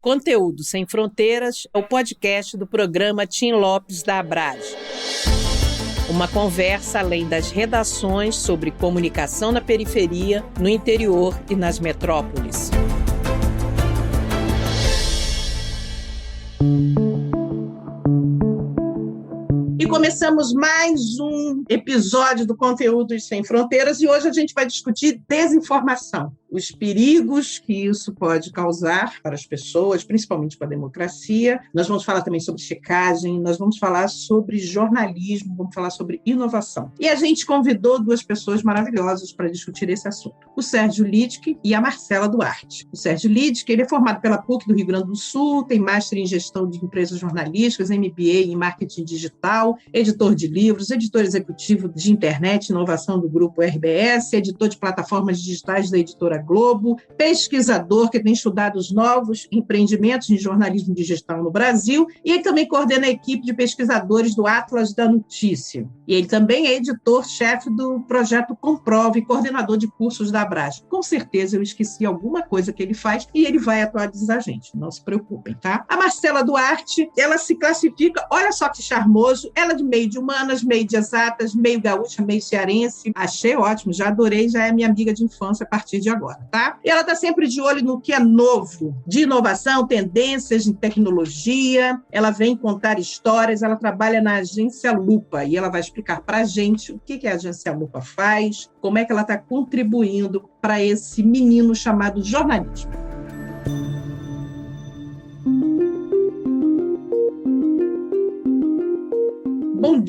Conteúdo Sem Fronteiras é o podcast do programa Tim Lopes da Abrage. Uma conversa além das redações sobre comunicação na periferia, no interior e nas metrópoles. E começamos mais um episódio do Conteúdos Sem Fronteiras e hoje a gente vai discutir desinformação, os perigos que isso pode causar para as pessoas, principalmente para a democracia. Nós vamos falar também sobre checagem, nós vamos falar sobre jornalismo, vamos falar sobre inovação. E a gente convidou duas pessoas maravilhosas para discutir esse assunto. O Sérgio Littke e a Marcela Duarte. O Sérgio Littke, ele é formado pela PUC do Rio Grande do Sul, tem Master em Gestão de Empresas Jornalísticas, MBA em Marketing Digital, editor de livros, editor executivo de internet e inovação do Grupo RBS, editor de plataformas digitais da editora Globo, pesquisador que tem estudado os novos empreendimentos em jornalismo digital no Brasil, e ele também coordena a equipe de pesquisadores do Atlas da Notícia. E ele também é editor-chefe do projeto Comprova e coordenador de cursos da Abrage. Com certeza eu esqueci alguma coisa que ele faz e ele vai atualizar a gente, não se preocupem, tá? A Marcela Duarte, ela se classifica, olha só que charmoso, ela é de meio de humanas, meio de exatas, meio gaúcha, meio cearense. Achei ótimo, já adorei, já é minha amiga de infância a partir de agora. Tá? E ela está sempre de olho no que é novo, de inovação, tendências em tecnologia. Ela vem contar histórias, ela trabalha na Agência Lupa e ela vai explicar para a gente o que a Agência Lupa faz, como é que ela está contribuindo para esse menino chamado jornalismo. Bom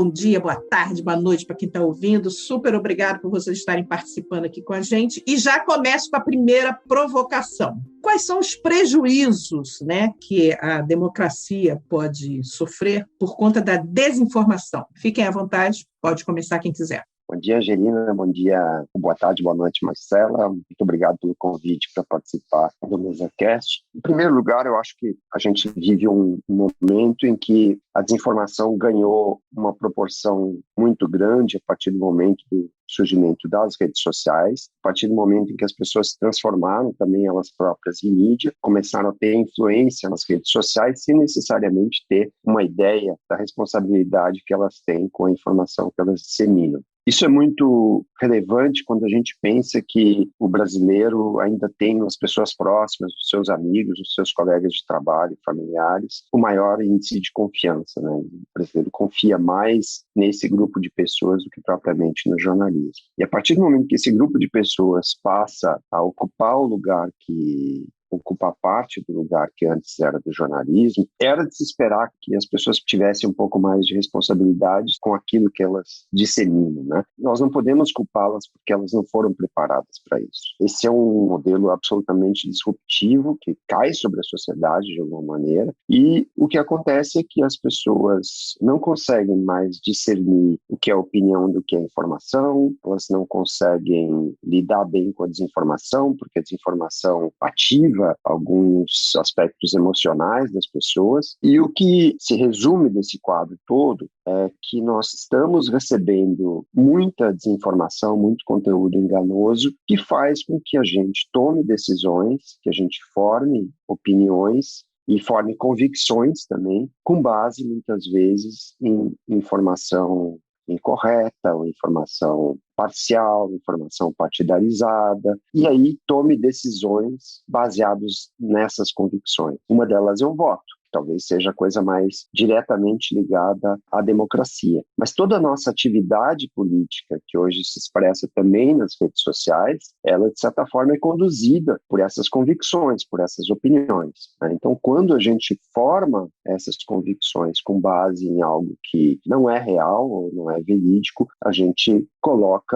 dia, boa tarde, boa noite para quem está ouvindo. Super obrigado por vocês estarem participando aqui com a gente. E já começo com a primeira provocação. Quais são os prejuízos, que a democracia pode sofrer por conta da desinformação? Fiquem à vontade, pode começar quem quiser. Bom dia, Angelina. Bom dia, boa tarde, boa noite, Marcela. Muito obrigado pelo convite para participar do MesaCast. Em primeiro lugar, eu acho que a gente vive um momento em que a desinformação ganhou uma proporção muito grande a partir do momento do surgimento das redes sociais, a partir do momento em que as pessoas se transformaram também elas próprias em mídia, começaram a ter influência nas redes sociais sem necessariamente ter uma ideia da responsabilidade que elas têm com a informação que elas disseminam. Isso é muito relevante quando a gente pensa que o brasileiro ainda tem nas pessoas próximas, os seus amigos, os seus colegas de trabalho, familiares, o maior índice de confiança, né? O brasileiro confia mais nesse grupo de pessoas do que propriamente no jornalismo. E a partir do momento que esse grupo de pessoas passa a ocupar o lugar que ocupar parte do lugar que antes era do jornalismo, era de se esperar que as pessoas tivessem um pouco mais de responsabilidade com aquilo que elas disseminam, né? Nós não podemos culpá-las porque elas não foram preparadas para isso. Esse é um modelo absolutamente disruptivo que cai sobre a sociedade de alguma maneira, e o que acontece é que as pessoas não conseguem mais discernir o que é opinião do que é informação, elas não conseguem lidar bem com a desinformação, porque a desinformação ativa alguns aspectos emocionais das pessoas, e o que se resume desse quadro todo é que nós estamos recebendo muita desinformação, muito conteúdo enganoso, que faz com que a gente tome decisões, que a gente forme opiniões e forme convicções também, com base muitas vezes em informação incorreta, ou informação parcial, informação partidarizada, e aí tome decisões baseadas nessas convicções. Uma delas é o voto, que talvez seja a coisa mais diretamente ligada à democracia. Mas toda a nossa atividade política, que hoje se expressa também nas redes sociais, ela, de certa forma, é conduzida por essas convicções, por essas opiniões, né? Então, quando a gente forma essas convicções com base em algo que não é real ou não é verídico, a gente coloca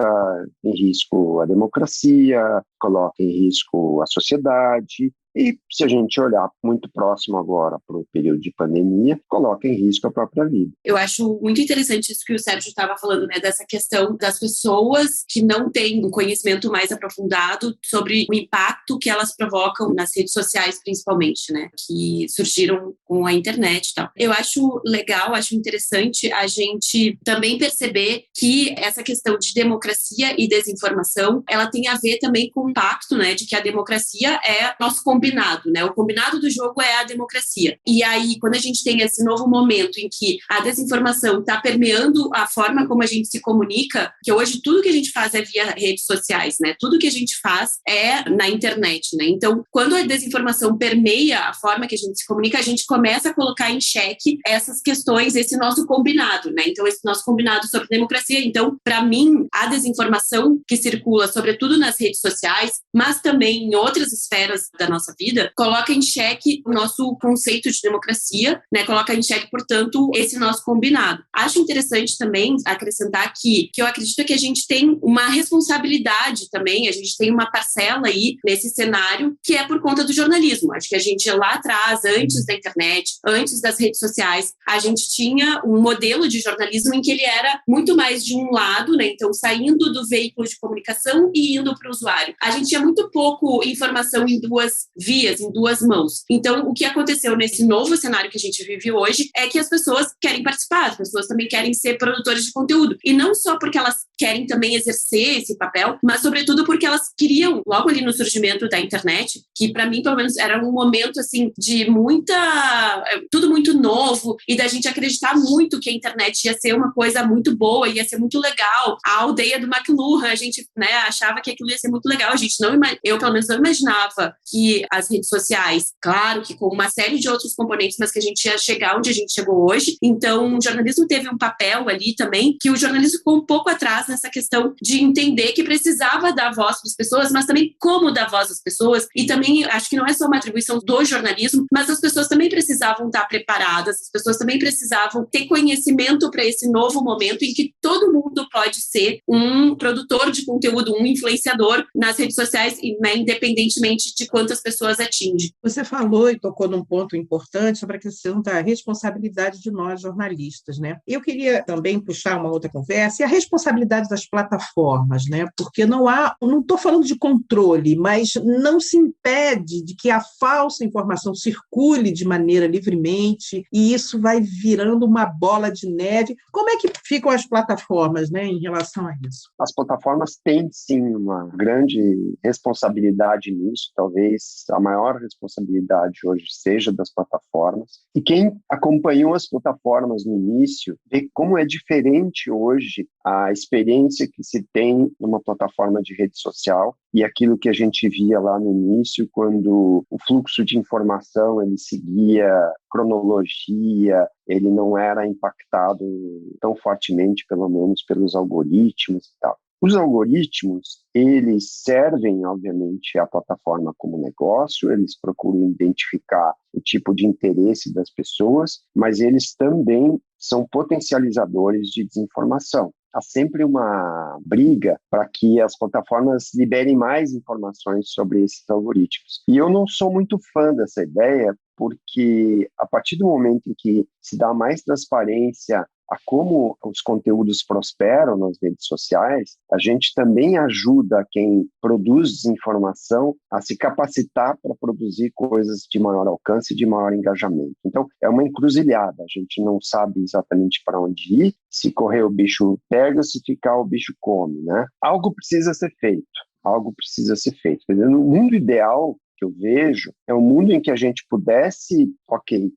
em risco a democracia, coloca em risco a sociedade. E se a gente olhar muito próximo agora para o período de pandemia, coloca em risco a própria vida. Eu acho muito interessante isso que o Sérgio estava falando, dessa questão das pessoas que não têm um conhecimento mais aprofundado sobre o impacto que elas provocam nas redes sociais, principalmente, que surgiram com a internet e tal. Eu acho legal, acho interessante a gente também perceber que essa questão questão de democracia e desinformação, ela tem a ver também com o pacto, né, de que a democracia é nosso combinado, né? O combinado do jogo é a democracia. E aí, quando a gente tem esse novo momento em que a desinformação está permeando a forma como a gente se comunica, que hoje tudo que a gente faz é via redes sociais, né? Tudo que a gente faz é na internet, né? Então, quando a desinformação permeia a forma que a gente se comunica, a gente começa a colocar em xeque essas questões, esse nosso combinado, né? Então, esse nosso combinado sobre democracia. Então, para mim, a desinformação que circula, sobretudo nas redes sociais, mas também em outras esferas da nossa vida, coloca em xeque o nosso conceito de democracia, né? Coloca em xeque, portanto, esse nosso combinado. Acho interessante também acrescentar que eu acredito que a gente tem uma responsabilidade também, a gente tem uma parcela aí nesse cenário que é por conta do jornalismo. Acho que a gente lá atrás, antes da internet, antes das redes sociais, a gente tinha um modelo de jornalismo em que ele era muito mais de um lado, né? Então, saindo do veículo de comunicação e indo para o usuário. A gente tinha muito pouco informação em duas vias, em duas mãos. Então, o que aconteceu nesse novo cenário que a gente vive hoje é que as pessoas querem participar, as pessoas também querem ser produtores de conteúdo. E não só porque elas querem também exercer esse papel, mas sobretudo porque elas queriam, logo ali no surgimento da internet, que para mim, pelo menos, era um momento assim de tudo muito novo e da gente acreditar muito que a internet ia ser uma coisa muito boa, ia ser muito legal. A aldeia do McLuhan, a gente, né, achava que aquilo ia ser muito legal. Eu pelo menos não imaginava que as redes sociais, claro que com uma série de outros componentes, mas que a gente ia chegar onde a gente chegou hoje. Então, o jornalismo teve um papel ali também, que o jornalismo ficou um pouco atrás nessa questão de entender que precisava dar voz para as pessoas, mas também como dar voz às pessoas. E também, acho que não é só uma atribuição do jornalismo, mas as pessoas também precisavam estar preparadas, as pessoas também precisavam ter conhecimento para esse novo momento em que todo mundo pode ser um produtor de conteúdo, um influenciador nas redes sociais, né, independentemente de quantas pessoas atinge. Você falou e tocou num ponto importante sobre a questão da responsabilidade de nós, jornalistas, né? Eu queria também puxar uma outra conversa, e a responsabilidade das plataformas, né? Porque não estou falando de controle, mas não se impede de que a falsa informação circule de maneira livremente, e isso vai virando uma bola de neve. Como é que ficam as plataformas, né, em relação a isso? As plataformas têm, sim, uma grande responsabilidade nisso. Talvez a maior responsabilidade hoje seja das plataformas. E quem acompanhou as plataformas no início vê como é diferente hoje a experiência que se tem numa plataforma de rede social e aquilo que a gente via lá no início, quando o fluxo de informação ele seguia cronologia, ele não era impactado tão fortemente, pelo menos, pelos algoritmos e tal. Os algoritmos, eles servem, obviamente, à plataforma como negócio, eles procuram identificar o tipo de interesse das pessoas, mas eles também são potencializadores de desinformação. Há sempre uma briga para que as plataformas liberem mais informações sobre esses algoritmos. E eu não sou muito fã dessa ideia, porque a partir do momento em que se dá mais transparência a como os conteúdos prosperam nas redes sociais, a gente também ajuda quem produz desinformação a se capacitar para produzir coisas de maior alcance e de maior engajamento. Então, é uma encruzilhada, a gente não sabe exatamente para onde ir, se correr o bicho pega, se ficar o bicho come, né? Algo precisa ser feito. No mundo ideal, que eu vejo, é um mundo em que a gente pudesse,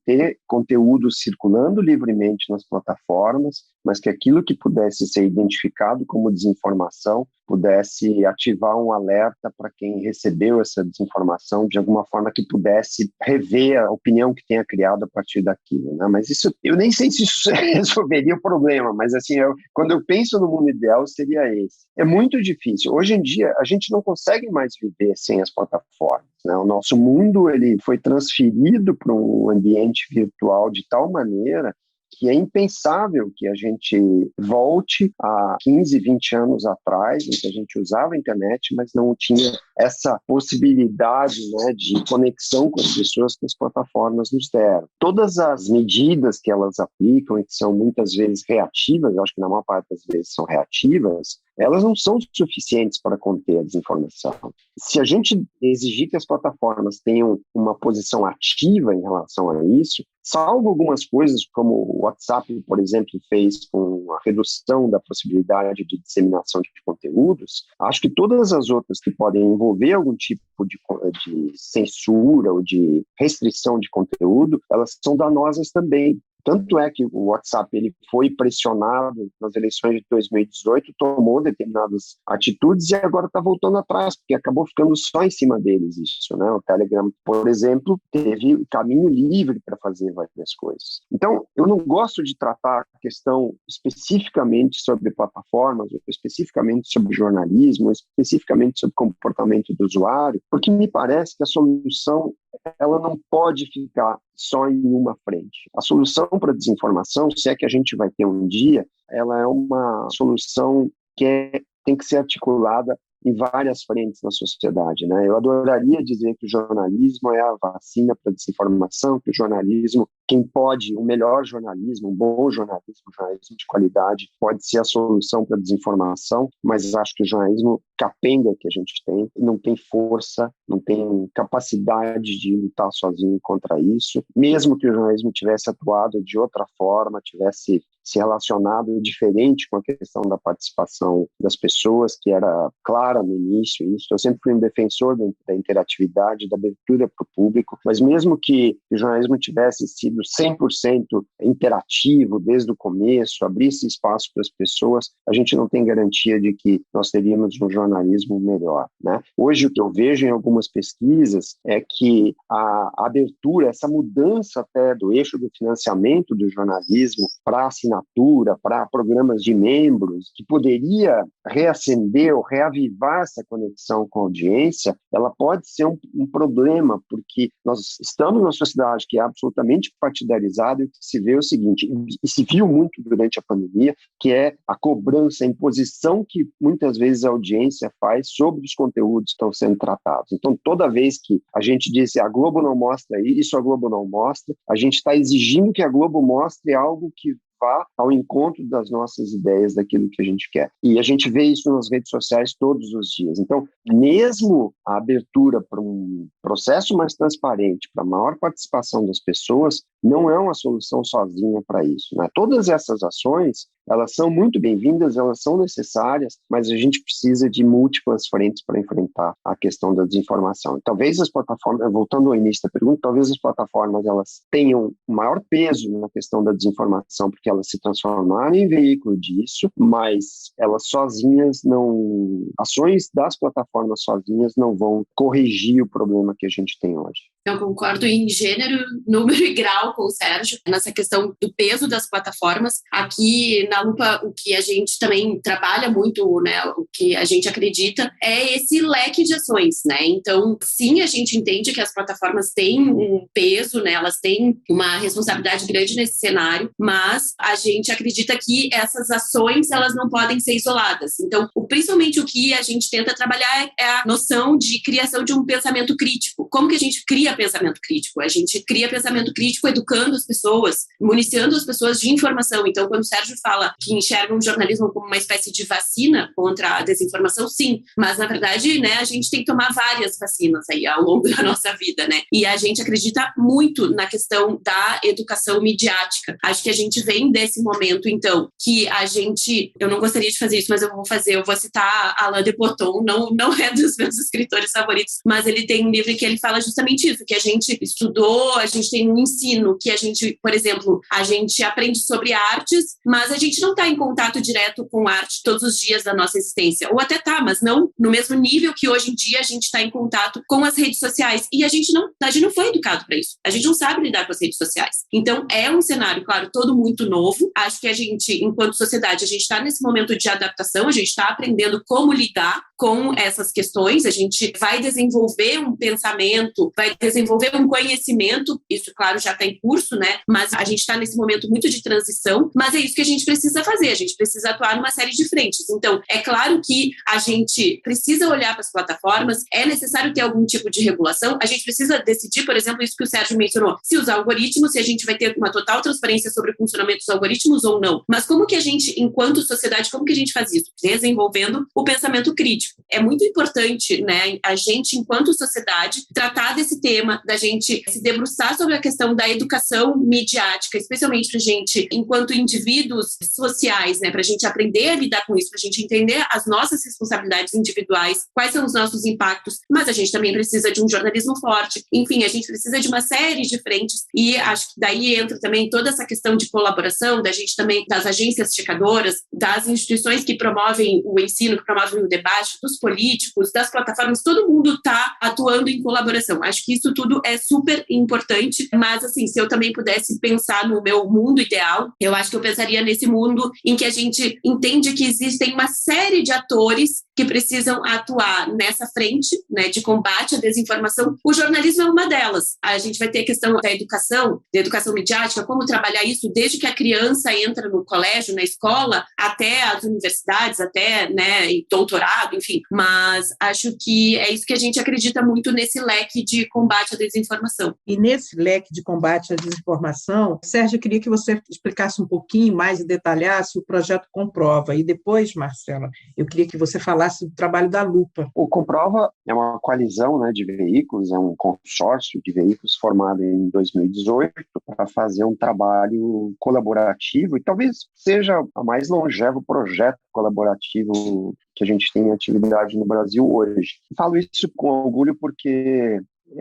ter conteúdo circulando livremente nas plataformas, mas que aquilo que pudesse ser identificado como desinformação pudesse ativar um alerta para quem recebeu essa desinformação, de alguma forma que pudesse rever a opinião que tenha criado a partir daquilo, né? Mas isso, eu nem sei se isso resolveria o problema, mas assim, quando eu penso no mundo ideal, seria esse. É muito difícil. Hoje em dia, a gente não consegue mais viver sem as plataformas, né? O nosso mundo ele foi transferido para um ambiente virtual de tal maneira que é impensável que a gente volte a 15, 20 anos atrás, em que a gente usava a internet, mas não tinha essa possibilidade, né, de conexão com as pessoas que as plataformas nos deram. Todas as medidas que elas aplicam, e que são muitas vezes reativas, eu acho que na maior parte das vezes são reativas, elas não são suficientes para conter a desinformação. Se a gente exigir que as plataformas tenham uma posição ativa em relação a isso, salvo algumas coisas como o WhatsApp, por exemplo, fez com a redução da possibilidade de disseminação de conteúdos, acho que todas as outras que podem envolver algum tipo de censura ou de restrição de conteúdo, elas são danosas também. Tanto é que o WhatsApp ele foi pressionado nas eleições de 2018, tomou determinadas atitudes e agora está voltando atrás, porque acabou ficando só em cima deles isso, né? O Telegram, por exemplo, teve caminho livre para fazer várias coisas. Então, eu não gosto de tratar a questão especificamente sobre plataformas, ou especificamente sobre jornalismo, ou especificamente sobre comportamento do usuário, porque me parece que a solução ela não pode ficar só em uma frente. A solução para a desinformação, se é que a gente vai ter um dia, ela é uma solução que tem que ser articulada em várias frentes na sociedade, né? Eu adoraria dizer que o jornalismo é a vacina para a desinformação, que o jornalismo, quem pode, o melhor jornalismo, um bom jornalismo, um jornalismo de qualidade, pode ser a solução para a desinformação, mas acho que o jornalismo capenga que a gente tem, não tem força, não tem capacidade de lutar sozinho contra isso, mesmo que o jornalismo tivesse atuado de outra forma, tivesse se relacionado diferente com a questão da participação das pessoas, que era clara no início isso. Eu sempre fui um defensor da interatividade, da abertura para o público, mas mesmo que o jornalismo tivesse sido 100% interativo desde o começo, abrisse espaço para as pessoas, a gente não tem garantia de que nós teríamos um jornalismo melhor, né? Hoje o que eu vejo em algumas pesquisas é que a abertura, essa mudança até do eixo do financiamento do jornalismo para assinatura, para programas de membros, que poderia reacender ou reavivar essa conexão com a audiência, ela pode ser um problema, porque nós estamos numa sociedade que é absolutamente partidarizada e o que se vê é o seguinte, e se viu muito durante a pandemia, que é a cobrança, a imposição que muitas vezes a audiência faz sobre os conteúdos que estão sendo tratados. Então, toda vez que a gente diz a Globo não mostra isso, a Globo não mostra, a gente está exigindo que a Globo mostre algo que vá ao encontro das nossas ideias, daquilo que a gente quer. E a gente vê isso nas redes sociais todos os dias. Então, mesmo a abertura para um processo mais transparente, para a maior participação das pessoas, não é uma solução sozinha para isso, né? Todas essas ações, elas são muito bem-vindas, elas são necessárias, mas a gente precisa de múltiplas frentes para enfrentar a questão da desinformação. E talvez as plataformas, voltando ao início da pergunta, talvez as plataformas elas tenham maior peso na questão da desinformação, porque elas se transformaram em veículo disso, mas elas sozinhas não... Ações das plataformas sozinhas não vão corrigir o problema que a gente tem hoje. Eu concordo em gênero, número e grau com o Sérgio, nessa questão do peso das plataformas. Aqui na Lupa, o que a gente também trabalha muito, né, o que a gente acredita, é esse leque de ações, né? Então, sim, a gente entende que as plataformas têm um peso, né, elas têm uma responsabilidade grande nesse cenário, mas a gente acredita que essas ações, elas não podem ser isoladas. Então, principalmente o que a gente tenta trabalhar é a noção de criação de um pensamento crítico. Como que a gente cria pensamento crítico? A gente cria pensamento crítico educando as pessoas, municiando as pessoas de informação. Então, quando o Sérgio fala que enxerga o jornalismo como uma espécie de vacina contra a desinformação, sim, mas na verdade, né, a gente tem que tomar várias vacinas aí ao longo da nossa vida, né? E a gente acredita muito na questão da educação midiática. Acho que a gente vem desse momento, então, que a gente, eu não gostaria de fazer isso, mas eu vou citar Alain de Botton, não é dos meus escritores favoritos, mas ele tem um livro que ele fala justamente isso, que a gente estudou, a gente tem um ensino que a gente, por exemplo, a gente aprende sobre artes, mas a gente não está em contato direto com arte todos os dias da nossa existência, ou até tá, mas não no mesmo nível que hoje em dia a gente está em contato com as redes sociais, e a gente não foi educado para isso, a gente não sabe lidar com as redes sociais. Então é um cenário, claro, todo muito novo. Acho que a gente, enquanto sociedade, a gente está nesse momento de adaptação, a gente está aprendendo como lidar com essas questões, a gente vai desenvolver um pensamento, vai desenvolver um conhecimento, isso, claro, já está em curso, né? Mas a gente está nesse momento muito de transição, mas é isso que a gente precisa fazer, a gente precisa atuar numa série de frentes. Então, é claro que a gente precisa olhar para as plataformas, é necessário ter algum tipo de regulação, a gente precisa decidir, por exemplo, isso que o Sérgio mencionou, se usar algoritmos, se a gente vai ter uma total transparência sobre o funcionamento dos algoritmos ou não, mas como que a gente, enquanto sociedade, como que a gente faz isso? Desenvolvendo o pensamento crítico. É muito importante, né, a gente, enquanto sociedade, tratar desse tema, da gente se debruçar sobre a questão da educação midiática, especialmente para a gente, enquanto indivíduos sociais, né, para a gente aprender a lidar com isso, para a gente entender as nossas responsabilidades individuais, quais são os nossos impactos, mas a gente também precisa de um jornalismo forte. Enfim, a gente precisa de uma série de frentes e acho que daí entra também toda essa questão de colaboração, da gente também, das agências checadoras, das instituições que promovem o ensino, que promovem o debate, dos políticos, das plataformas, todo mundo está atuando em colaboração. Acho que isso tudo é super importante, mas assim, se eu também pudesse pensar no meu mundo ideal, eu acho que eu pensaria nesse mundo em que a gente entende que existem uma série de atores que precisam atuar nessa frente, né, de combate à desinformação. O jornalismo é uma delas. A gente vai ter a questão da educação midiática, como trabalhar isso desde que a criança entra no colégio, na escola, até as universidades, até, né, doutorado, enfim. Mas acho que é isso que a gente acredita muito nesse leque de combate à desinformação. E nesse leque de combate à desinformação, Sérgio, eu queria que você explicasse um pouquinho mais e detalhasse o projeto Comprova. E depois, Marcela, eu queria que você falasse do trabalho da Lupa. O Comprova é uma coalizão, né, de veículos, é um consórcio de veículos formado em 2018 para fazer um trabalho colaborativo e talvez seja o mais longevo projeto colaborativo que a gente tem em atividade no Brasil hoje. Falo isso com orgulho porque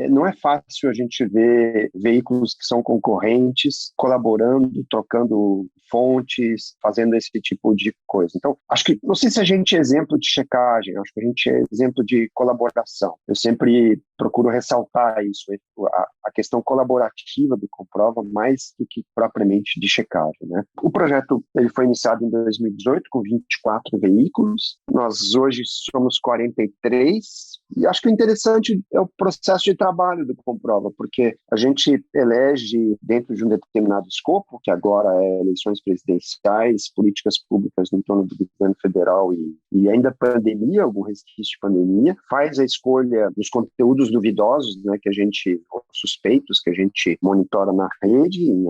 não é fácil a gente ver veículos que são concorrentes colaborando, trocando fontes, fazendo esse tipo de coisa. Então, acho que, não sei se a gente é exemplo de checagem, acho que a gente é exemplo de colaboração. Eu sempre procuro ressaltar isso, a questão colaborativa do Comprova, mais do que propriamente de checagem, né? O projeto ele foi iniciado em 2018 com 24 veículos, nós hoje somos 43, e acho que o interessante é o processo de trabalho do Comprova, porque a gente elege dentro de um determinado escopo, que agora é eleições presidenciais, políticas públicas no entorno do governo federal e ainda pandemia, algum resquício de pandemia, faz a escolha dos conteúdos duvidosos, né, que a gente, suspeitos, que a gente monitora na rede, em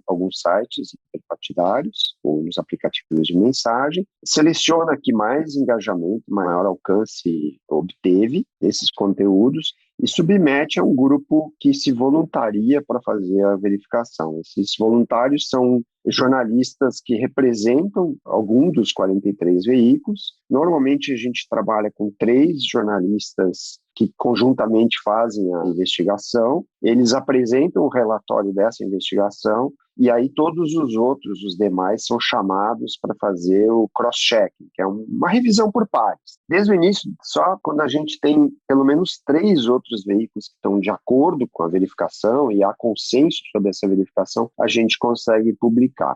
alguns sites partidários, ou nos aplicativos de mensagem, seleciona que mais engajamento, maior alcance obteve desses conteúdos e submete a um grupo que se voluntaria para fazer a verificação. Esses voluntários são jornalistas que representam algum dos 43 veículos. Normalmente a gente trabalha com 3 jornalistas que conjuntamente fazem a investigação, eles apresentam o relatório dessa investigação e aí todos os outros, os demais, são chamados para fazer o cross-checking, que é uma revisão por pares. Desde o início, só quando a gente tem pelo menos 3 outros veículos que estão de acordo com a verificação e há consenso sobre essa verificação, a gente consegue publicar.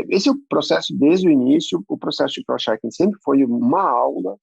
Esse é o processo desde o início. O processo de cross-checking sempre foi uma aula,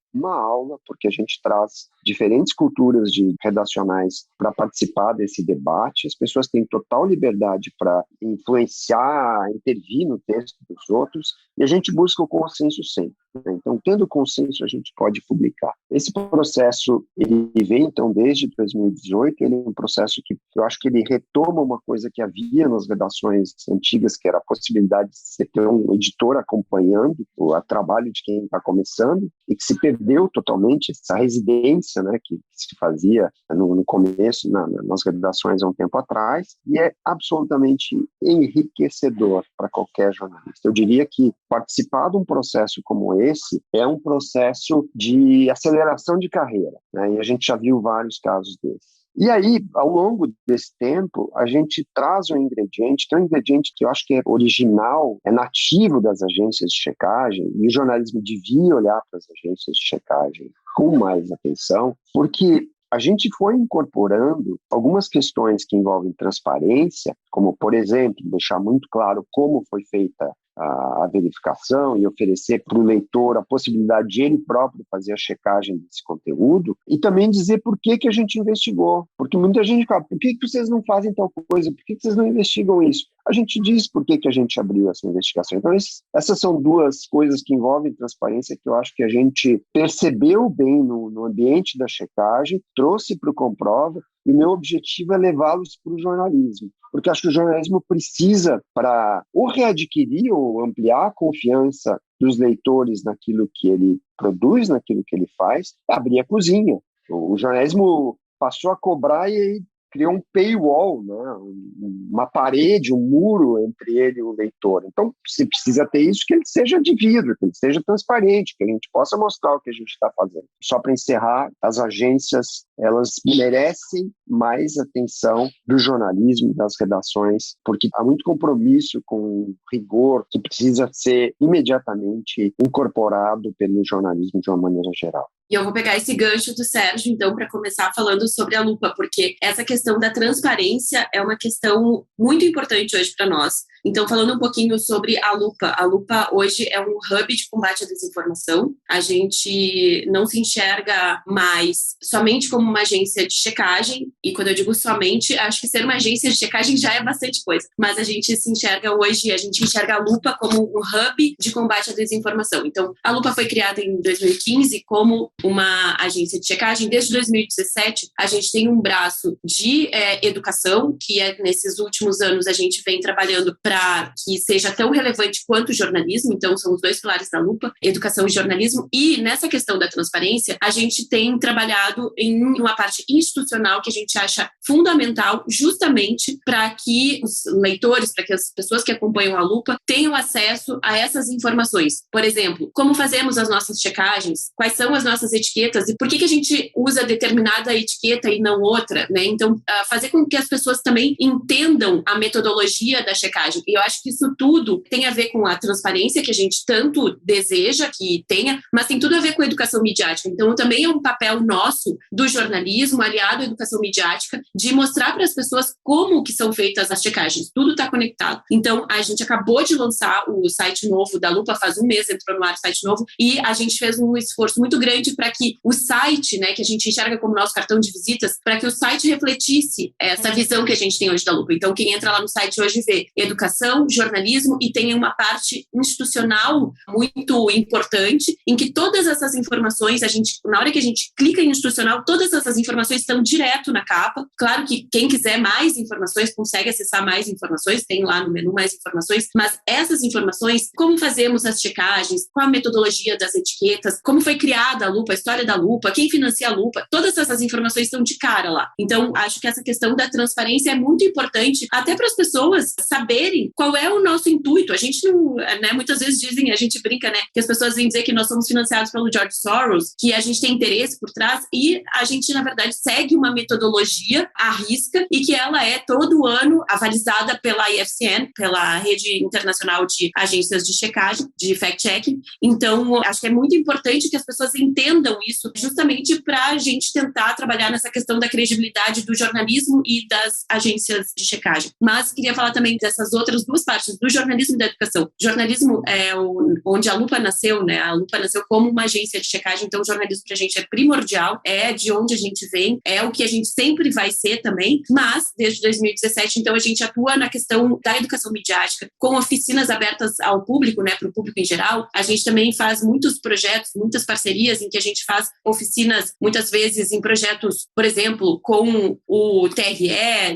porque a gente traz diferentes culturas redacionais para participar desse debate. As pessoas têm total liberdade para influenciar, intervir no texto dos outros, e a gente busca o consenso sempre. Então, tendo consenso, a gente pode publicar. Esse processo, ele vem, então, desde 2018, ele é um processo que eu acho que ele retoma uma coisa que havia nas redações antigas, que era a possibilidade de você ter um editor acompanhando o trabalho de quem está começando, e que se perdeu totalmente essa residência, né, que se fazia no começo, nas redações há um tempo atrás, e é absolutamente enriquecedor para qualquer jornalista. Eu diria que participar de um processo como esse é um processo de aceleração de carreira, né? E a gente já viu vários casos desses. E aí, ao longo desse tempo, a gente traz um ingrediente, que é um ingrediente que eu acho que é original, é nativo das agências de checagem, e o jornalismo devia olhar para as agências de checagem com mais atenção, porque a gente foi incorporando algumas questões que envolvem transparência, como, por exemplo, deixar muito claro como foi feita a verificação e oferecer para o leitor a possibilidade de ele próprio fazer a checagem desse conteúdo e também dizer por que a gente investigou. Porque muita gente fala, por que vocês não fazem tal coisa? Por que vocês não investigam isso? A gente diz por que a gente abriu essa investigação. Então, essas são 2 coisas que envolvem transparência que eu acho que a gente percebeu bem no ambiente da checagem, trouxe para o Comprova. e o meu objetivo é levá-los para o jornalismo, porque acho que o jornalismo precisa, para ou readquirir ou ampliar a confiança dos leitores naquilo que ele produz, naquilo que ele faz, abrir a cozinha. O jornalismo passou a cobrar e aí criou um paywall, né? Uma parede, um muro entre ele e o leitor. Então, se precisa ter isso, que ele seja de vidro, que ele seja transparente, que a gente possa mostrar o que a gente está fazendo. Só para encerrar, as agências, elas merecem mais atenção do jornalismo, das redações, porque há muito compromisso com rigor que precisa ser imediatamente incorporado pelo jornalismo de uma maneira geral. E eu vou pegar esse gancho do Sérgio, então, para começar falando sobre a lupa, porque essa questão da transparência é uma questão muito importante hoje para nós. Então, falando um pouquinho sobre a lupa hoje é um hub de combate à desinformação. A gente não se enxerga mais somente como uma agência de checagem, e quando eu digo somente, acho que ser uma agência de checagem já é bastante coisa, mas a gente se enxerga hoje, a gente enxerga a lupa como um hub de combate à desinformação. Então, a lupa foi criada em 2015 como uma agência de checagem. Desde 2017, a gente tem um braço de educação, que nesses últimos anos a gente vem trabalhando para que seja tão relevante quanto o jornalismo. Então, são os dois pilares da lupa, educação e jornalismo. E nessa questão da transparência, a gente tem trabalhado em uma parte institucional que a gente acha fundamental, justamente para que os leitores, para que as pessoas que acompanham a lupa tenham acesso a essas informações. Por exemplo, como fazemos as nossas checagens, quais são as nossas etiquetas e por que a gente usa determinada etiqueta e não outra, né? Então, fazer com que as pessoas também entendam a metodologia da checagem. E eu acho que isso tudo tem a ver com a transparência que a gente tanto deseja que tenha, mas tem tudo a ver com a educação midiática. Então, também é um papel nosso do jornalismo, aliado à educação midiática, de mostrar para as pessoas como que são feitas as checagens. Tudo está conectado. Então, a gente acabou de lançar o site novo da Lupa, faz um mês entrou no ar o site novo, e a gente fez um esforço muito grande para que o site, né, que a gente enxerga como nosso cartão de visitas, para que o site refletisse essa visão que a gente tem hoje da Lupa. Então, quem entra lá no site hoje vê educação, jornalismo, e tem uma parte institucional muito importante, em que todas essas informações, na hora que a gente clica em institucional, todas essas informações estão direto na capa. Claro que quem quiser mais informações consegue acessar mais informações, tem lá no menu mais informações, mas essas informações, como fazemos as checagens, qual a metodologia das etiquetas, como foi criada a lupa, a história da lupa, quem financia a lupa, todas essas informações estão de cara lá. Então, acho que essa questão da transparência é muito importante, até para as pessoas saberem qual é o nosso intuito. A gente não, né, muitas vezes dizem, a gente brinca, né, que as pessoas vêm dizer que nós somos financiados pelo George Soros, que a gente tem interesse por trás, e a gente, na verdade, segue uma metodologia à risca e que ela é todo ano avalizada pela IFCN, pela Rede Internacional de Agências de Checagem, de fact-checking. Então, acho que é muito importante que as pessoas entendam isso, justamente para a gente tentar trabalhar nessa questão da credibilidade do jornalismo e das agências de checagem. Mas queria falar também dessas outras duas partes, do jornalismo e da educação. Jornalismo é onde a Lupa nasceu, né? A Lupa nasceu como uma agência de checagem, então o jornalismo para a gente é primordial, é de onde a gente vem, é o que a gente sempre vai ser também, mas desde 2017, então a gente atua na questão da educação midiática, com oficinas abertas ao público, né, para o público em geral. A gente também faz muitos projetos, muitas parcerias em que a gente faz oficinas, muitas vezes em projetos, por exemplo, com o TRE,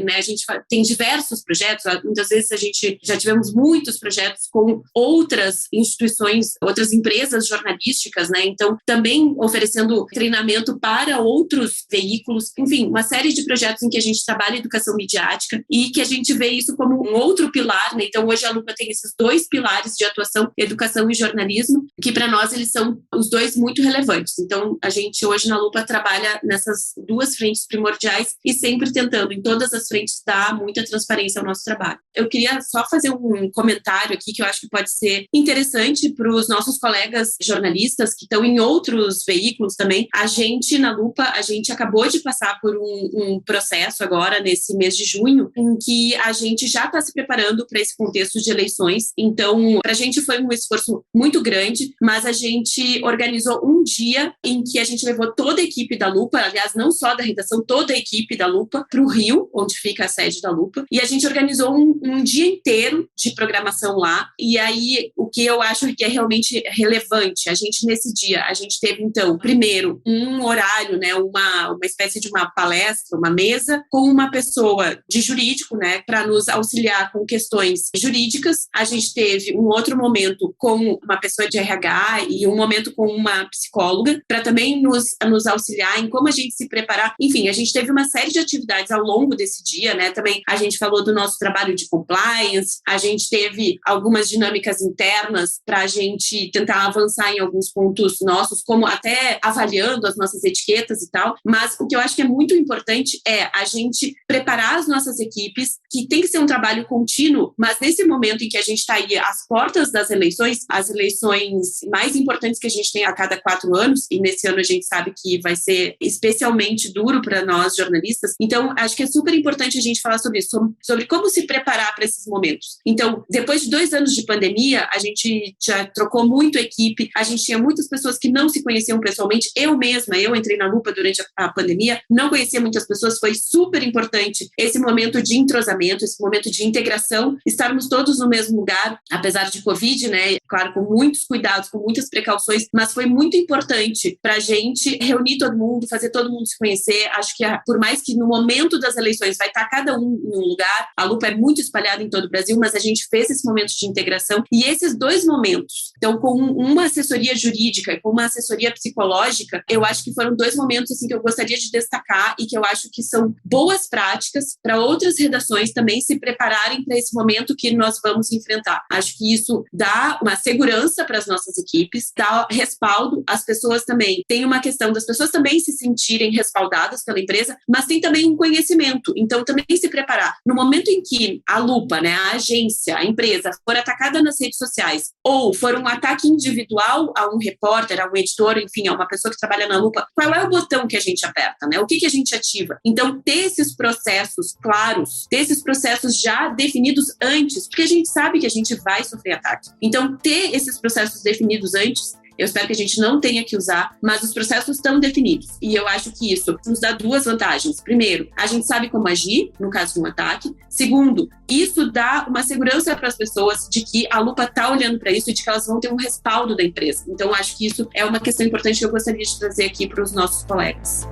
né? A gente tem diversos projetos, muitas vezes a gente já tivemos muitos projetos com outras instituições, outras empresas jornalísticas, né? Então, também oferecendo treinamento para outros veículos, enfim, uma série de projetos em que a gente trabalha educação midiática e que a gente vê isso como um outro pilar, né? Então, hoje a Lupa tem esses dois pilares de atuação, educação e jornalismo, que para nós eles são os dois muito relevantes. Então, a gente hoje na Lupa trabalha nessas duas frentes primordiais e sempre tentando, em todas as frentes, dar muita transparência ao nosso trabalho. Eu queria só fazer um comentário aqui que eu acho que pode ser interessante para os nossos colegas jornalistas que estão em outros veículos também. A gente, na Lupa, a gente acabou de passar por um processo agora, nesse mês de junho, em que a gente já está se preparando para esse contexto de eleições. Então, para a gente foi um esforço muito grande, mas a gente organizou um dia em que a gente levou toda a equipe da Lupa, aliás, não só da redação, toda a equipe da Lupa, para o Rio, onde fica a sede da Lupa, e a gente organizou um dia inteiro de programação lá. E aí, o que eu acho que é realmente relevante, nesse dia, a gente teve, então, primeiro, um horário, né, uma espécie de uma palestra, uma mesa, com uma pessoa de jurídico, né, para nos auxiliar com questões jurídicas. A gente teve um outro momento com uma pessoa de RH e um momento com uma psicóloga, para também nos auxiliar em como a gente se preparar. Enfim, a gente teve uma série de atividades ao longo desse dia, né, também a gente falou do nosso trabalho de compliance, a gente teve algumas dinâmicas internas para a gente tentar avançar em alguns pontos nossos, como até avaliando as nossas etiquetas e tal, mas o que eu acho que é muito importante é a gente preparar as nossas equipes, que tem que ser um trabalho contínuo, mas nesse momento em que a gente está aí às portas das eleições, as eleições mais importantes que a gente tem a cada 4 anos, e nesse ano a gente sabe que vai ser especialmente duro para nós jornalistas, então acho que é super importante a gente falar sobre isso, sobre como se preparar para esses momentos. Então, depois de 2 anos de pandemia, a gente já trocou muito equipe, a gente tinha muitas pessoas que não se conheciam pessoalmente, eu entrei na Lupa durante a pandemia, não conhecia muitas pessoas, foi super importante esse momento de entrosamento, esse momento de integração, estarmos todos no mesmo lugar, apesar de Covid, né, claro, com muitos cuidados, com muitas precauções, mas foi muito importante para a gente reunir todo mundo, fazer todo mundo se conhecer. Acho que por mais que no momento das eleições vai estar cada um em um lugar, a Lupa é muito espalhada em todo o Brasil, mas a gente fez esse momento de integração e esses 2 momentos, então com uma assessoria jurídica e com uma assessoria psicológica, eu acho que foram 2 momentos assim, que eu gostaria de destacar e que eu acho que são boas práticas para outras redações também se prepararem para esse momento que nós vamos enfrentar. Acho que isso dá uma segurança para as nossas equipes, dá respaldo, as pessoas também, tem uma questão das pessoas também se sentirem respaldadas pela empresa, mas tem também um conhecimento, então também se preparar. No momento em que a Lupa, né, a agência, a empresa for atacada nas redes sociais ou for um ataque individual a um repórter, a um editor, enfim, a uma pessoa que trabalha na Lupa, qual é o botão que a gente aperta, né? O que a gente ativa? Então, ter esses processos claros, ter esses processos já definidos antes, porque a gente sabe que a gente vai sofrer ataque. Então, ter esses processos definidos antes, eu espero que a gente não tenha que usar, mas os processos estão definidos. E eu acho que isso nos dá 2 vantagens. Primeiro, a gente sabe como agir no caso de um ataque. Segundo, isso dá uma segurança para as pessoas de que a Lupa está olhando para isso e de que elas vão ter um respaldo da empresa. Então, acho que isso é uma questão importante que eu gostaria de trazer aqui para os nossos colegas.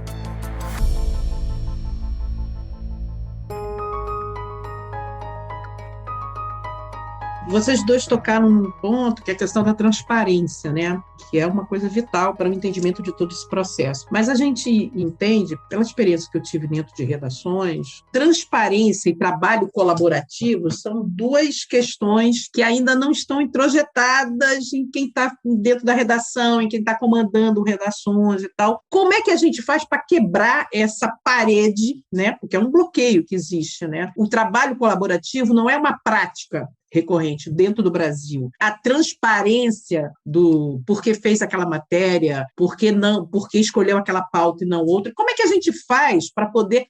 Vocês 2 tocaram num ponto que é a questão da transparência, né? Que é uma coisa vital para o entendimento de todo esse processo. Mas a gente entende, pela experiência que eu tive dentro de redações, transparência e trabalho colaborativo são 2 questões que ainda não estão introjetadas em quem está dentro da redação, em quem está comandando redações e tal. Como é que a gente faz para quebrar essa parede, né? Porque é um bloqueio que existe, né? O trabalho colaborativo não é uma prática recorrente dentro do Brasil. A transparência do porquê fez aquela matéria, por que escolheu aquela pauta e não outra. Como é que a gente faz para poder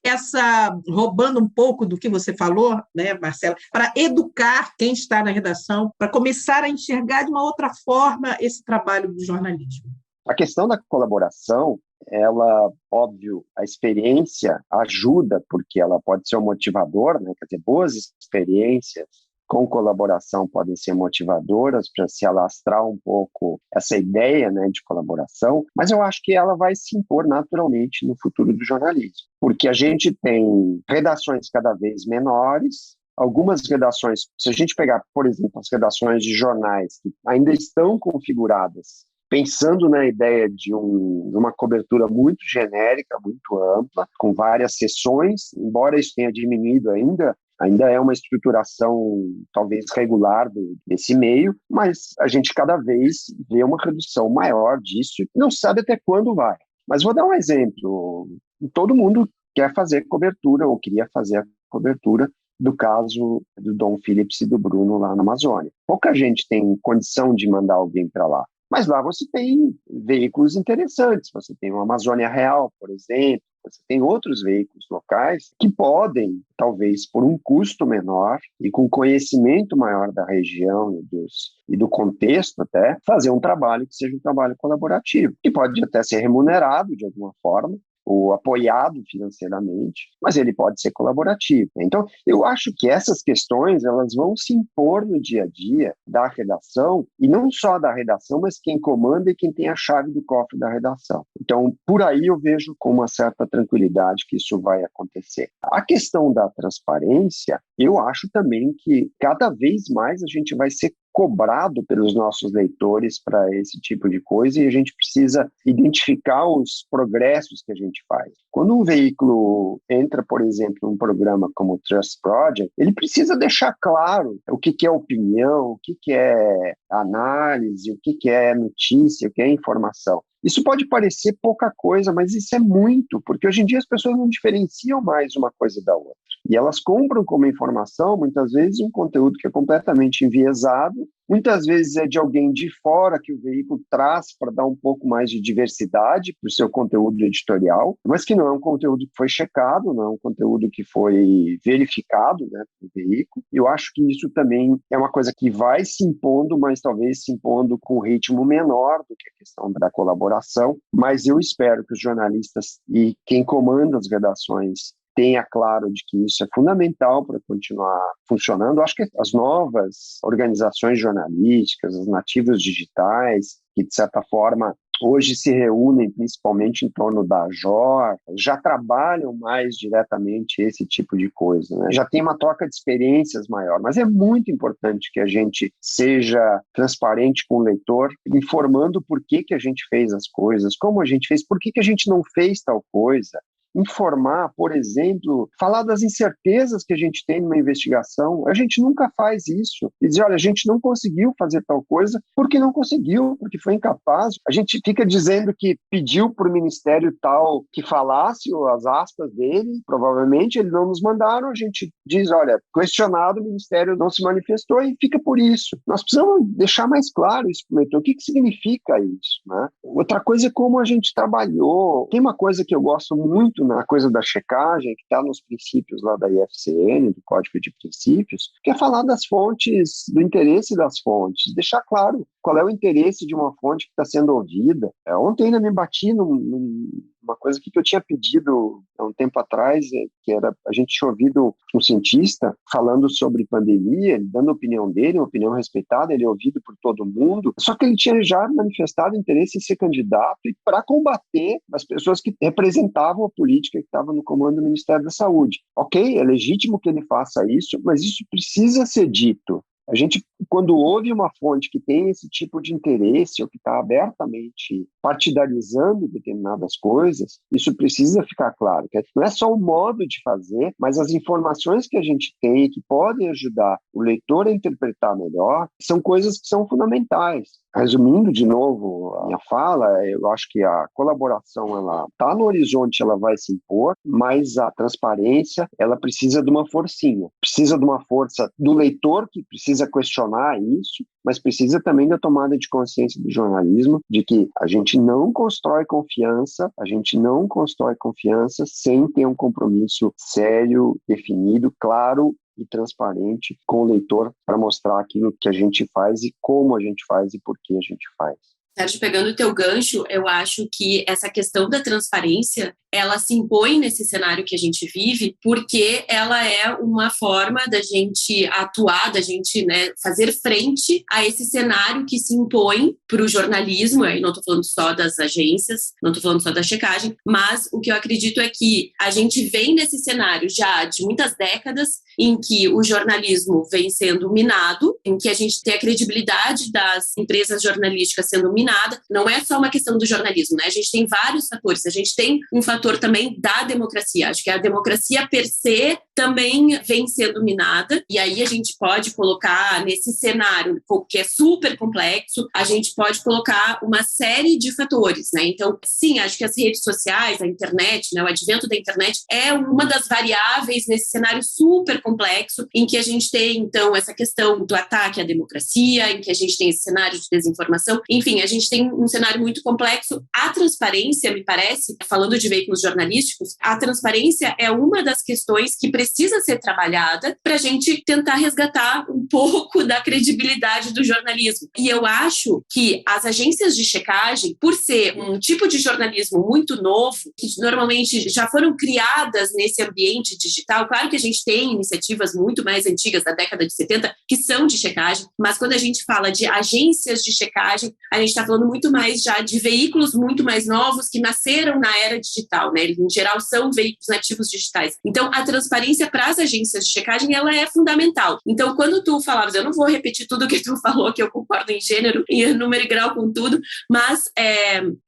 roubando um pouco do que você falou, né, Marcela, para educar quem está na redação, para começar a enxergar de uma outra forma esse trabalho do jornalismo? A questão da colaboração, ela, óbvio, a experiência ajuda, porque ela pode ser um motivador, né? Quer dizer, boas experiências com colaboração podem ser motivadoras para se alastrar um pouco essa ideia, né, de colaboração, mas eu acho que ela vai se impor naturalmente no futuro do jornalismo, porque a gente tem redações cada vez menores, algumas redações, se a gente pegar, por exemplo, as redações de jornais que ainda estão configuradas pensando na ideia de uma cobertura muito genérica, muito ampla, com várias seções, embora isso tenha diminuído ainda é uma estruturação talvez regular desse meio, mas a gente cada vez vê uma redução maior disso e não sabe até quando vai. Mas vou dar um exemplo. Todo mundo quer fazer cobertura ou queria fazer a cobertura do caso do Dom Phillips e do Bruno lá na Amazônia. Pouca gente tem condição de mandar alguém para lá. Mas lá você tem veículos interessantes, você tem o Amazônia Real, por exemplo, você tem outros veículos locais que podem, talvez por um custo menor e com conhecimento maior da região e do contexto até, fazer um trabalho que seja um trabalho colaborativo, que pode até ser remunerado de alguma forma, ou apoiado financeiramente, mas ele pode ser colaborativo. Então, eu acho que essas questões elas vão se impor no dia a dia da redação, e não só da redação, mas quem comanda e quem tem a chave do cofre da redação. Então, por aí eu vejo com uma certa tranquilidade que isso vai acontecer. A questão da transparência, eu acho também que cada vez mais a gente vai ser cobrado pelos nossos leitores para esse tipo de coisa, e a gente precisa identificar os progressos que a gente faz. Quando um veículo entra, por exemplo, num programa como o Trust Project, ele precisa deixar claro o que é opinião, o que é análise, o que é notícia, o que é informação. Isso pode parecer pouca coisa, mas isso é muito, porque hoje em dia as pessoas não diferenciam mais uma coisa da outra. E elas compram como informação, muitas vezes, um conteúdo que é completamente enviesado, muitas vezes é de alguém de fora que o veículo traz para dar um pouco mais de diversidade para o seu conteúdo editorial, mas que não é um conteúdo que foi checado, não é um conteúdo que foi verificado, né, no veículo. Eu acho que isso também é uma coisa que vai se impondo, mas talvez se impondo com um ritmo menor do que a questão da colaboração, mas eu espero que os jornalistas e quem comanda as redações tenha claro de que isso é fundamental para continuar funcionando. Eu acho que as novas organizações jornalísticas, as nativas digitais, que de certa forma hoje se reúnem principalmente em torno da JOR, já trabalham mais diretamente esse tipo de coisa, né? Já tem uma troca de experiências maior, mas é muito importante que a gente seja transparente com o leitor, informando por que a gente fez as coisas, como a gente fez, por que a gente não fez tal coisa. Informar, por exemplo, falar das incertezas que a gente tem numa investigação. A gente nunca faz isso. E dizer, olha, a gente não conseguiu fazer tal coisa porque não conseguiu, porque foi incapaz. A gente fica dizendo que pediu para o ministério tal que falasse as aspas dele, provavelmente eles não nos mandaram, a gente diz, olha, questionado, o ministério não se manifestou e fica por isso. Nós precisamos deixar mais claro isso para o leitor. O que significa isso, né? Outra coisa é como a gente trabalhou. Tem uma coisa que eu gosto muito na coisa da checagem, que está nos princípios lá da IFCN, do Código de Princípios, que é falar das fontes, do interesse das fontes, deixar claro qual é o interesse de uma fonte que está sendo ouvida. Ontem ainda me bati numa coisa que eu tinha pedido há um tempo atrás, que era, a gente tinha ouvido um cientista falando sobre pandemia, ele dando a opinião dele, uma opinião respeitada, ele é ouvido por todo mundo, só que ele tinha já manifestado interesse em ser candidato e para combater as pessoas que representavam a política que estava no comando do Ministério da Saúde. Ok, é legítimo que ele faça isso, mas isso precisa ser dito. A gente, quando ouve uma fonte que tem esse tipo de interesse ou que está abertamente partidarizando determinadas coisas, isso precisa ficar claro. Que não é só o modo de fazer, mas as informações que a gente tem que podem ajudar o leitor a interpretar melhor, são coisas que são fundamentais. Resumindo de novo a minha fala, eu acho que a colaboração ela está no horizonte, ela vai se impor, mas a transparência ela precisa de uma forcinha, precisa de uma força do leitor que precisa questionar isso, mas precisa também da tomada de consciência do jornalismo, de que a gente não constrói confiança sem ter um compromisso sério, definido, claro e transparente com o leitor para mostrar aquilo que a gente faz e como a gente faz e por que a gente faz. Sérgio, pegando o teu gancho, eu acho que essa questão da transparência, ela se impõe nesse cenário que a gente vive, porque ela é uma forma da gente atuar, da gente, né, fazer frente a esse cenário que se impõe para o jornalismo. Aí não estou falando só das agências, não estou falando só da checagem, mas o que eu acredito é que a gente vem nesse cenário já de muitas décadas em que o jornalismo vem sendo minado, em que a gente tem a credibilidade das empresas jornalísticas sendo minada. Não é só uma questão do jornalismo, né? A gente tem vários fatores. A gente tem um fator também da democracia. Acho que a democracia per se também vem sendo minada, e aí a gente pode colocar nesse cenário que é super complexo, a gente pode colocar uma série de fatores, né? Então, sim, acho que as redes sociais, a internet, né, o advento da internet é uma das variáveis nesse cenário super complexo, em que a gente tem, então, essa questão do ataque à democracia, em que a gente tem esse cenário de desinformação. Enfim, a gente gente tem um cenário muito complexo. A transparência, me parece, falando de veículos jornalísticos, a transparência é uma das questões que precisa ser trabalhada para a gente tentar resgatar um pouco da credibilidade do jornalismo. E eu acho que as agências de checagem, por ser um tipo de jornalismo muito novo, que normalmente já foram criadas nesse ambiente digital, claro que a gente tem iniciativas muito mais antigas, da década de 70, que são de checagem, mas quando a gente fala de agências de checagem, a gente está falando muito mais já de veículos muito mais novos que nasceram na era digital, né? Eles, em geral, são veículos nativos digitais. Então, a transparência para as agências de checagem, ela é fundamental. Então, quando tu falavas, eu não vou repetir tudo que tu falou, que eu concordo em gênero, em número e grau com tudo, mas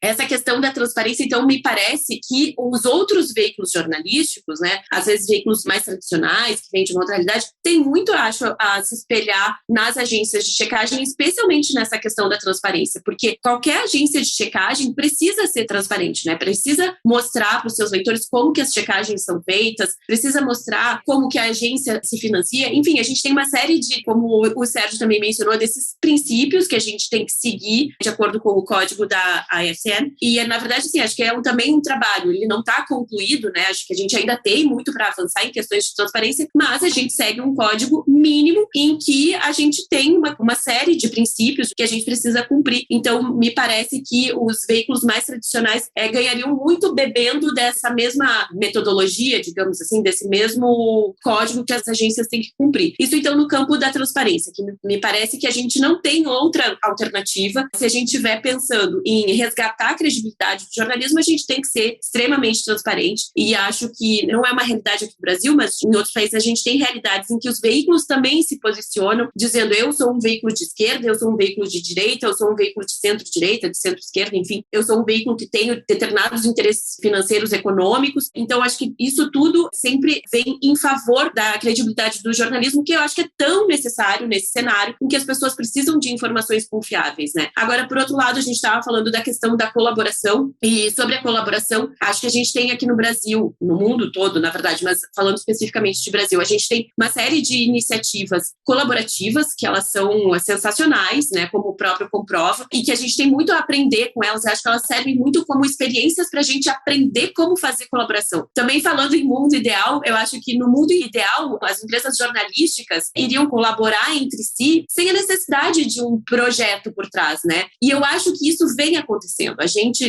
essa questão da transparência, então, me parece que os outros veículos jornalísticos, né, às vezes veículos mais tradicionais, que vêm de uma outra realidade, tem muito, acho, a se espelhar nas agências de checagem, especialmente nessa questão da transparência, porque qualquer agência de checagem precisa ser transparente, né? Precisa mostrar para os seus leitores como que as checagens são feitas, precisa mostrar como que a agência se financia. Enfim, a gente tem uma série de, como o Sérgio também mencionou, desses princípios que a gente tem que seguir de acordo com o código da AFN. E, na verdade, assim, acho que é também um trabalho, ele não está concluído, né? Acho que a gente ainda tem muito para avançar em questões de transparência, mas a gente segue um código mínimo em que a gente tem uma série de princípios que a gente precisa cumprir. Então, me parece que os veículos mais tradicionais ganhariam muito bebendo dessa mesma metodologia, digamos assim, desse mesmo código que as agências têm que cumprir. Isso, então, no campo da transparência, que me parece que a gente não tem outra alternativa. Se a gente estiver pensando em resgatar a credibilidade do jornalismo, a gente tem que ser extremamente transparente, e acho que não é uma realidade aqui no Brasil, mas em outros países a gente tem realidades em que os veículos também se posicionam, dizendo eu sou um veículo de esquerda, eu sou um veículo de direita, eu sou um veículo de centro-direita, de centro-esquerda, enfim, eu sou um veículo que tem determinados interesses financeiros, econômicos. Então, acho que isso tudo sempre vem em favor da credibilidade do jornalismo, que eu acho que é tão necessário nesse cenário em que as pessoas precisam de informações confiáveis, né? Agora, por outro lado, a gente estava falando da questão da colaboração, e sobre a colaboração, acho que a gente tem aqui no Brasil, no mundo todo, na verdade, mas falando especificamente de Brasil, a gente tem uma série de iniciativas colaborativas, que elas são sensacionais, né, como o próprio Comprova, e que a gente tem muito a aprender com elas. Eu acho que elas servem muito como experiências para a gente aprender como fazer colaboração. Também falando em mundo ideal, eu acho que no mundo ideal, as empresas jornalísticas iriam colaborar entre si sem a necessidade de um projeto por trás, né? E eu acho que isso vem acontecendo.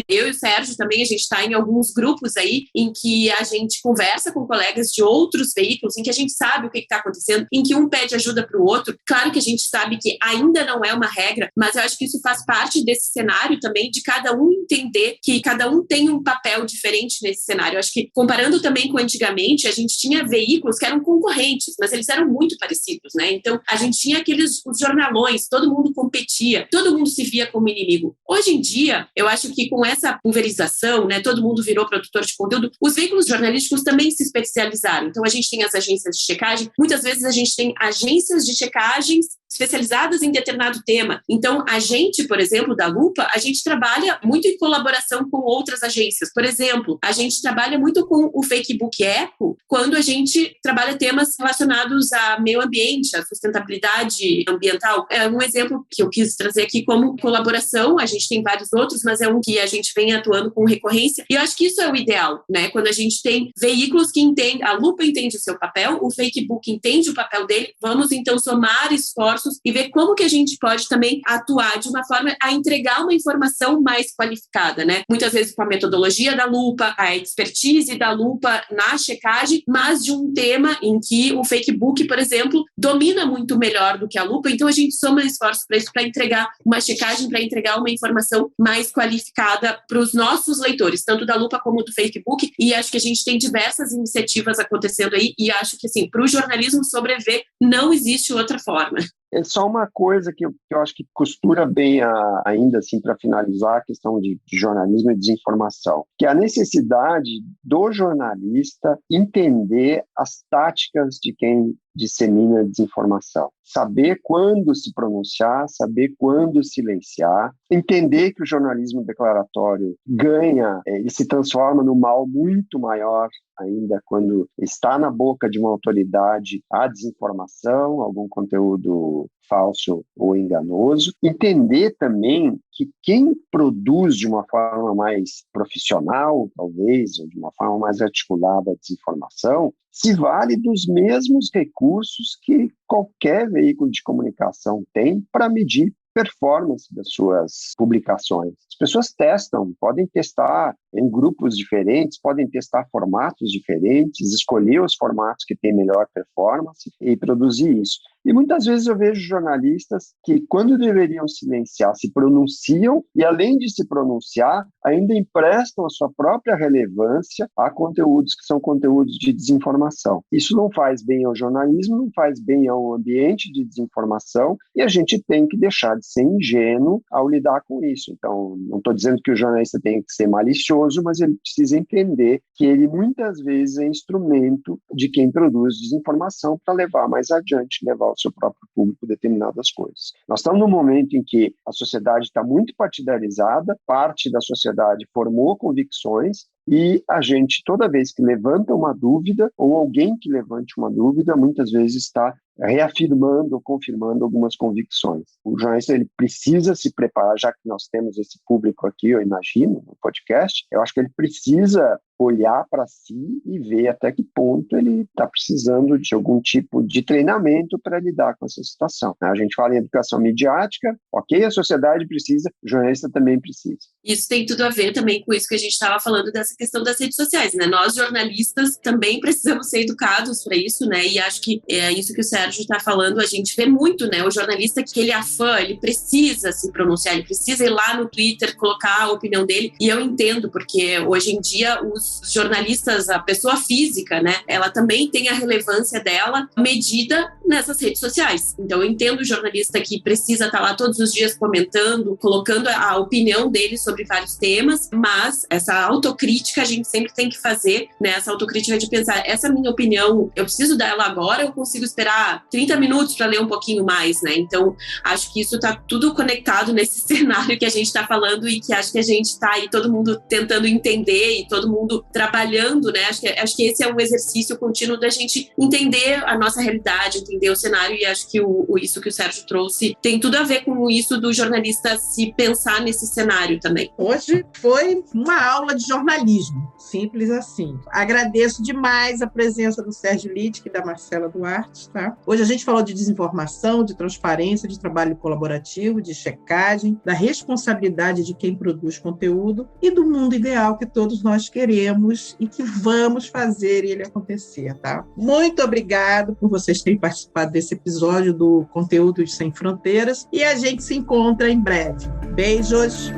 Eu e o Sérgio também, a gente está em alguns grupos aí em que a gente conversa com colegas de outros veículos, em que a gente sabe o que está acontecendo, em que um pede ajuda para o outro. Claro que a gente sabe que ainda não é uma regra, mas eu acho que isso faz parte desse cenário também, de cada um entender que cada um tem um papel diferente nesse cenário. Eu acho que, comparando também com antigamente, a gente tinha veículos que eram concorrentes, mas eles eram muito parecidos, né? Então, a gente tinha os jornalões, todo mundo competia, todo mundo se via como inimigo. Hoje em dia, eu acho que com essa pulverização, né, todo mundo virou produtor de conteúdo, os veículos jornalísticos também se especializaram. Então, a gente tem as agências de checagem, muitas vezes a gente tem agências de checagens especializadas em determinado tema. Então, a gente, por exemplo, da Lupa, a gente trabalha muito em colaboração com outras agências. Por exemplo, a gente trabalha muito com o Facebook Eco quando a gente trabalha temas relacionados a meio ambiente, a sustentabilidade ambiental. É um exemplo que eu quis trazer aqui como colaboração. A gente tem vários outros, mas é um que a gente vem atuando com recorrência. E eu acho que isso é o ideal, né? Quando a gente tem veículos que entendem, a Lupa entende o seu papel, o Facebook entende o papel dele, vamos então somar esforços e ver como que a gente pode também atuar de uma forma a entregar uma informação mais qualificada, né? Muitas vezes com a metodologia da Lupa, a expertise da Lupa na checagem, mas de um tema em que o Facebook, por exemplo, domina muito melhor do que a Lupa, então a gente soma esforços para isso, para entregar uma checagem, para entregar uma informação mais qualificada para os nossos leitores, tanto da Lupa como do Facebook, e acho que a gente tem diversas iniciativas acontecendo aí, e acho que, assim, para o jornalismo sobreviver, não existe outra forma. É só uma coisa que eu acho que costura bem ainda assim para finalizar a questão de jornalismo e desinformação, que é a necessidade do jornalista entender as táticas de quem dissemina desinformação. Saber quando se pronunciar, saber quando silenciar, entender que o jornalismo declaratório ganha e se transforma num mal muito maior ainda quando está na boca de uma autoridade a desinformação, algum conteúdo falso ou enganoso. Entender também que quem produz de uma forma mais profissional, talvez, ou de uma forma mais articulada a desinformação, se vale dos mesmos recursos que qualquer veículo de comunicação tem para medir performance das suas publicações. As pessoas testam, podem testar em grupos diferentes, podem testar formatos diferentes, escolher os formatos que têm melhor performance e produzir isso. E muitas vezes eu vejo jornalistas que, quando deveriam silenciar, se pronunciam e, além de se pronunciar, ainda emprestam a sua própria relevância a conteúdos que são conteúdos de desinformação. Isso não faz bem ao jornalismo, não faz bem ao ambiente de desinformação e a gente tem que deixar de ser ingênuo ao lidar com isso. Então, não estou dizendo que o jornalista tem que ser malicioso, mas ele precisa entender que ele muitas vezes é instrumento de quem produz desinformação para levar mais adiante, levar ao seu próprio público determinadas coisas. Nós estamos num momento em que a sociedade está muito partidarizada, parte da sociedade formou convicções e a gente, toda vez que levanta uma dúvida, ou alguém que levante uma dúvida, muitas vezes está reafirmando ou confirmando algumas convicções. O jornalista ele precisa se preparar, já que nós temos esse público aqui, eu imagino, no podcast, eu acho que ele precisa olhar para si e ver até que ponto ele está precisando de algum tipo de treinamento para lidar com essa situação. A gente fala em educação midiática, ok, a sociedade precisa, o jornalista também precisa. Isso tem tudo a ver também com isso que a gente estava falando dessa questão das redes sociais, né? Nós, jornalistas, também precisamos ser educados para isso, né? E acho que é isso que o Sérgio está falando, a gente vê muito, né? O jornalista que ele é fã, ele precisa se pronunciar, ele precisa ir lá no Twitter, colocar a opinião dele, e eu entendo, porque hoje em dia os jornalistas, a pessoa física, né? Ela também tem a relevância dela medida nessas redes sociais. Então, eu entendo o jornalista que precisa estar lá todos os dias comentando, colocando a opinião dele sobre vários temas, mas essa autocrítica a gente sempre tem que fazer, né? Essa autocrítica de pensar, essa minha opinião, eu preciso dela agora ou eu consigo esperar 30 minutos para ler um pouquinho mais, né? Então, acho que isso está tudo conectado nesse cenário que a gente está falando e que acho que a gente está aí todo mundo tentando entender e todo mundo trabalhando, né? Acho que esse é um exercício contínuo da gente entender a nossa realidade, entender o cenário, e acho que isso que o Sérgio trouxe tem tudo a ver com isso do jornalista se pensar nesse cenário também. Hoje foi uma aula de jornalismo, simples assim. Agradeço demais a presença do Sérgio Littke e da Marcela Duarte, tá? Hoje a gente falou de desinformação, de transparência, de trabalho colaborativo, de checagem, da responsabilidade de quem produz conteúdo e do mundo ideal que todos nós queremos e que vamos fazer ele acontecer, tá? Muito obrigado por vocês terem participado desse episódio do Conteúdos Sem Fronteiras e a gente se encontra em breve. Beijos!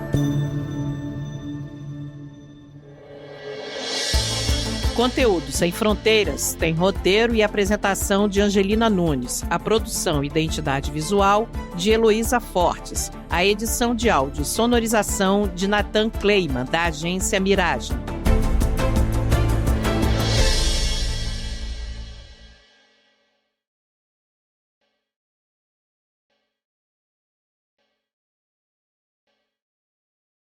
Conteúdos Sem Fronteiras tem roteiro e apresentação de Angelina Nunes, a produção e identidade visual de Heloísa Fortes, a edição de áudio e sonorização de Nathan Kleiman, da agência Miragem.